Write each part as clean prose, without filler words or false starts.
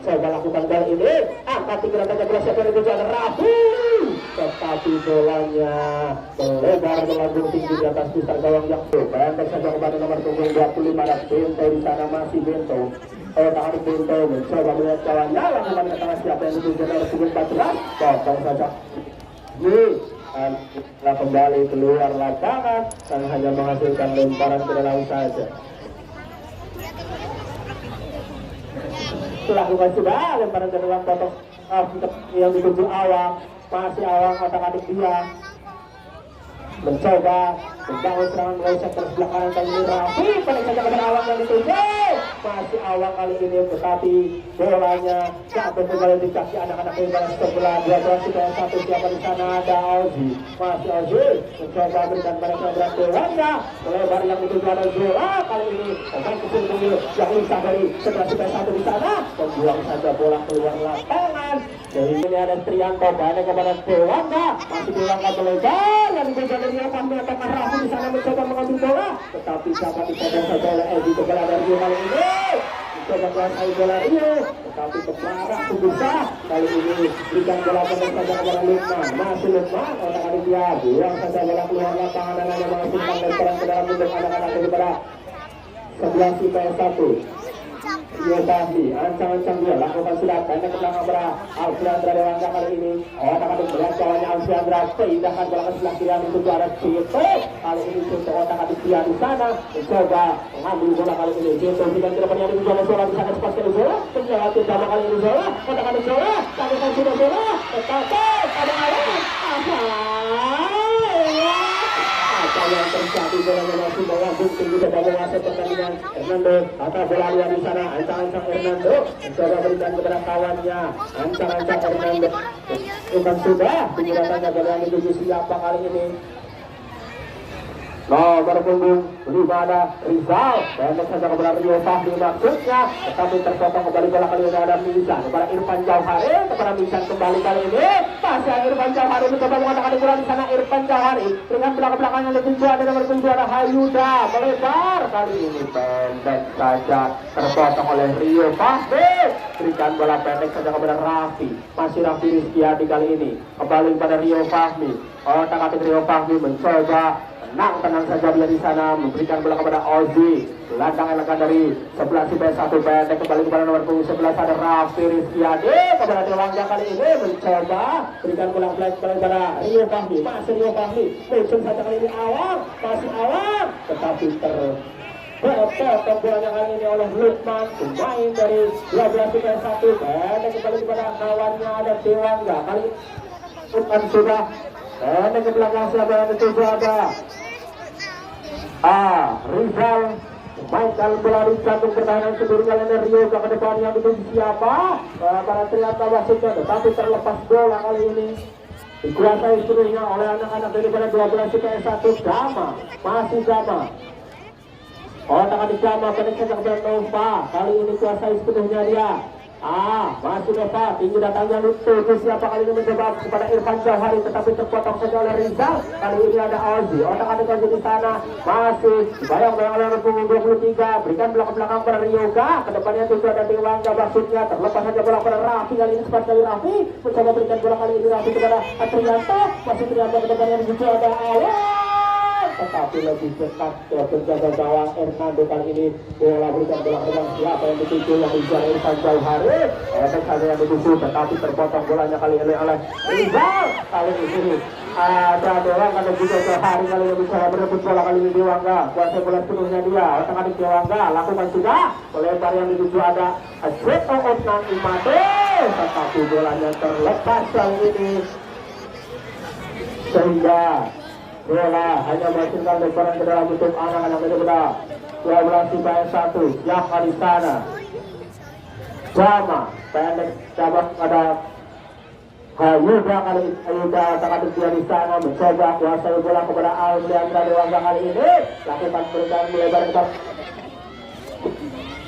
mencoba lakukan gol ini, angkat tinggi bola siapa yang dituju ada Rafi, tetapi bolanya melebar melambung tinggi di atas pusar gawang yang pendek saja kepada nomor punggung 25 ada Bento di sana masih Bento. Tahan Bento mencoba melihat kawannya lakukan ke tengah siapa yang dituju nomor punggung 14, potong saja. Setelah kembali keluar lapangan dan hanya menghasilkan lemparan ke dalam saja. Lakukan sudah lemparan ke dalam potong yang dituju Awang, masih Awang otak-atik dia mencoba membangun serangan mulai sektor sebelah kanan kali ini Rafi pada saja kepada Awang yang dituju masih Awang kali ini tetapi bolanya jatuh kembali di kaki anak-anak yang sebelah 12-1 siapa di sana ada Ozi masih Ozi mencoba berikan mereka berarti Wanda melebar yang dituju ada Zola kali ini pemain kecil yang insah dari sebelah 1 di sana membuang saja bola keluar lapangan. Jadi ini ada Trianto balik kepada Dewangga masih Dewangga melebar yang dituju dari Yohan menyatakan Rafi di sana mencoba mengambil bola tetapi dapat dipotong saja oleh Edi kepala dari kali ini mencoba menguasai bola Rio tetapi kemarah susah kali ini berikan bola pendek saja kepada Lukman masih Lukman otak-atik dia buang saja bola keluar lapangan dan hanya menghasilkan lemparan ke dalam untuk anak-anak daripada 11 IPS 1 Rio Fahmi, ancang-ancang dia lakukan sudah pendek ke belakang bola Alfiandra Dewangga kali ini otak-atik berat kawannya Alfiandra pindahkan bola ke sebelah kiri untuk arah Cito kali ini Cito otak-atik dia di sana mencoba mengambil bola kali ini Cito berikan ke depannya di Zola Zola di sana sepaskan Zola melewati drama kali ini Zola otak-atik Zola lakukan sudah Zola tetapi pada awal yang terjadi bolanya masih melambung tinggi pada menguasai pertandingan Hernando atau bola luar di sana ancang-ancang Hernando mencoba berikan kepada kawannya ancang-ancang Hernando bukan sudah tinggi datanya bola yang dituju siapa kali ini nomor punggung 5 ada Rizal pendek saja kepada Rio Fahmi maksudnya tetapi terpotong kembali bola kali ini ada Misan kepada Irfan Jauhari kepada Misan kembali kali ini masih Irfan Jauhari mencoba mengatakan bola di sana Irfan Jauhari dengan belakang-belakangnya lebih jauh ada nomor punggung ada Hayuda melebar kali ini pendek saja terpotong oleh Rio Fahmi berikan bola pendek saja kepada Rafi masih Rafi Rizkyadi kali ini kembali kepada Rio Fahmi otak-atik Rio Fahmi mencoba tenang saja dia di sana memberikan bola kepada Ozi gelandang elegan dari 11 IPS 1 pendek kembali kepada nomor punggung 11 ada Rafi Rizkyadi kepada Dewangga kali ini mencoba berikan bola kepada Rio Fahmi masih Rio Fahmi muncul saja kali ini Awang masih Awang tetapi potong bolanya kali ini oleh Lukman pemain dari 12 IPS 1 pendek kembali kepada kawannya ada Dewangga kali ini Lukman sudah pendek ke belakang siapa yang dituju ada Rizal mainkan bola di jantung pertahanan sendiri kali ini Rio ke depan yang dituju siapa para Trianto wasitnya tetapi terlepas bola kali ini dikuasai seluruhnya oleh anak-anak daripada 12 IPS 1 Gama masih Gama otak-atik Gama pendek saja kepada Nova kali ini kuasai sepenuhnya dia masih Nova tinggi datangnya Lutu siapa kali ini mencoba kepada Irfan Jauhari tetapi terpotong saja oleh Rizal kali ini ada Ozi otak-atik Ozi di sana masih bayang-bayang oleh punggung 23 berikan belakang pada Ryoga kedepannya itu ada Dewangga maksudnya terlepas saja bola pada Rafi kali ini cepat kali Rafi mencoba berikan bola kali ini Rafi kepada Trianto masih Trianto kedepannya itu ada Awang tetapi lebih dekat ke penjaga gawang Hernando kali ini bola berikan bola ke depan siapa yang dituju yang dijar Irfan Jauhari efek saja yang dituju tetapi terpotong bolanya kali ini oleh Rizal kali ini ada Dewangga dan juga Jauhari kali ini bisa merebut bola kali ini Dewangga kuasai bola sepenuhnya dia otak-atik Dewangga lakukan sudah melebar yang dituju ada Azeto Otnan Imade tetapi bolanya terlepas kali ini sehingga bola hanya menghasilkan lemparan ke dalam bentuk anak-anak daripada 12 IPS 1 yang di sana Jama pendek cabang ada Hayuda kali ini Hayuda otak-atik dia di sana mencoba kuasai bola kepada Alfiandra Dewangga kali ini lakukan berikan melebar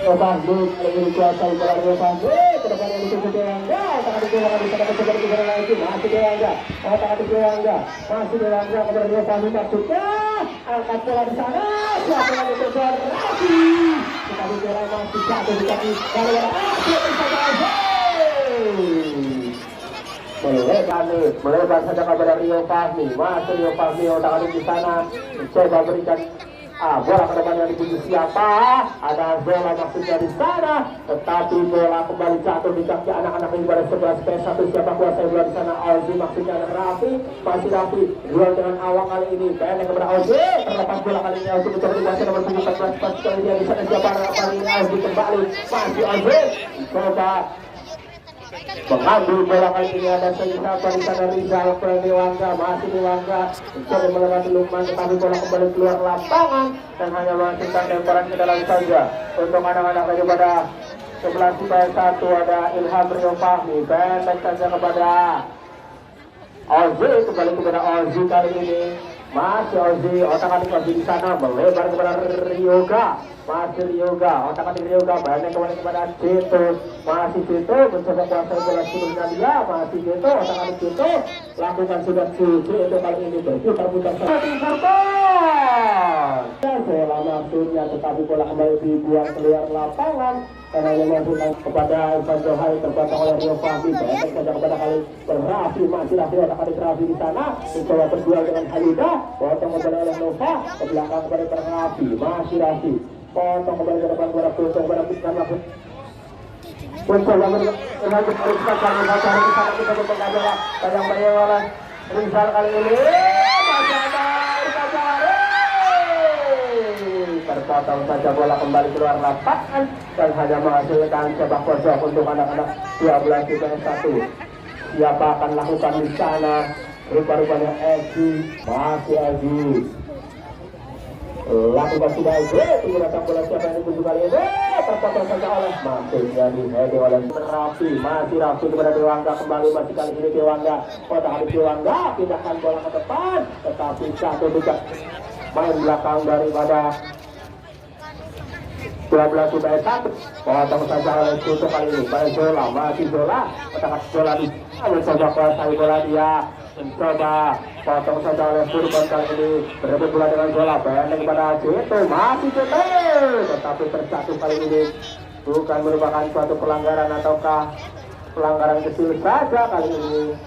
ke Fahmi lagi dikuasai bola Fahmi ke depan yang dituju Dewangga otak-atik Dewangga di sana mencoba dikejar lagi masih Dewangga otak-atik Dewangga masih Dewangga kepada Fahmi maksudnya angkat bola di sana siapa yang dikejar Rafi tetapi bola masih jatuh di kaki kalau ada melebar saja kepada Rio Fahmi. Masih Rio Fahmi otak di sana mencoba berikan bola ke depan yang dituju siapa? Ada bola maksudnya di sana, tetapi bola kembali jatuh di kaki anak-anak yang pada 11-1. Siapa kuasa bola di sana? Ozi maksudnya ada Raffi, masih Raffi duel dengan awak kali ini. Pendek kepada Ozi, terlepas bola kali ini Ozi mencoba dikuasai nomor 14 pas kali dia di sana siapa? Kali ini Ozi kembali, masih Ozi coba mengambil bola kali ini ada siapa di sana Rizal Dewangga, masih Dewangga mencoba melewati Lukman tetapi bola kembali keluar lapangan dan hanya menghasilkan lemparan ke dalam saja untuk anak-anak daripada 11-1. Ada Ilham Rio Fahmi pendek saja kepada Ozi, kembali kepada Ozi kali ini masih Ozi, otak-atik Ozi di sana melebar kepada Ryoga, masih Ryoga, otak-atik Ryoga banyak kembali kepada Cito, masih Cito mencoba kuasai bola sebelumnya dia, masih Cito, otak-atik Cito lakukan sudah Cito itu kali ini berputar-putar bola maksudnya tetapi bola kembali dibuang keluar lapangan karena yang masukkan kepada Ivan Johari terpotong oleh Rio Fahmi. Pendek saja kepada kali Raffi, masih Raffi otak-atik Raffi di sana mencoba berduel dengan Halida, potong kembali oleh Nova ke belakang kepada Raffi, masih Raffi potong kembali ke depan kepada Kusung kepada Puskan Lapus mencoba berlanjut Rizal kali baca di sana kita berpengaruh bola yang bayang oleh Rizal kali ini masih ada Rizal Johari terpotong saja bola kembali keluar lapangan dan hanya menghasilkan sepak kosong untuk anak-anak 12-1. Siapa akan lakukan di sana? Rupa-rupanya Egi, masih Egi lakukan sudah Egi, tunggu datang bola siapa yang dituju kali ini terpotong saja oleh maksudnya di head oleh Raffi, masih Raffi kepada Dewangga kembali masih kali ini Dewangga otak-atik Dewangga pindahkan bola ke depan tetapi jatuh dekat main belakang daripada 12-1. Potong saja oleh Suto kali ini pada Zola, masih Zola otak-atik Zola di mencoba kuasai bola dia, mencoba potong saja oleh Furban kali ini berebut bola dengan Zola pendek kepada Cito, masih Cito tetapi terjatuh kali ini bukan merupakan suatu pelanggaran ataukah pelanggaran kecil saja kali ini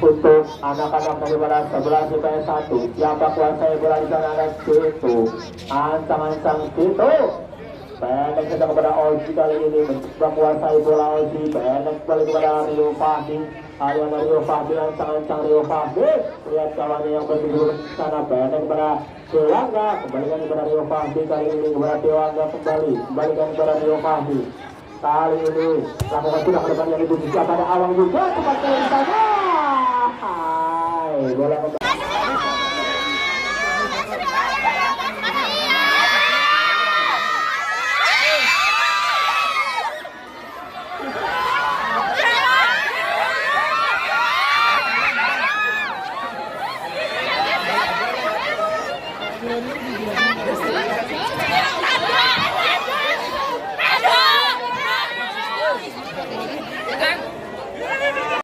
untuk anak-anak daripada 11-1. Siapa kuasai bola di sana? Ada Cito, ancang-ancang Cito pendek saja kepada Ozi kali ini mencoba kuasai bola Ozi pendek kembali kepada Rio Fahmi, aliran Rio Fahmi ancang-ancang Rio Fahmi lihat kawannya yang berdiri di sana pendek kepada Dewangga kembalikan kepada Rio Fahmi kali ini kepada Dewangga kembalikan kepada Rio Fahmi kali ini lakukan sudah ke depan yang itu juga pada Awang juga cepat kali di sana bola kembali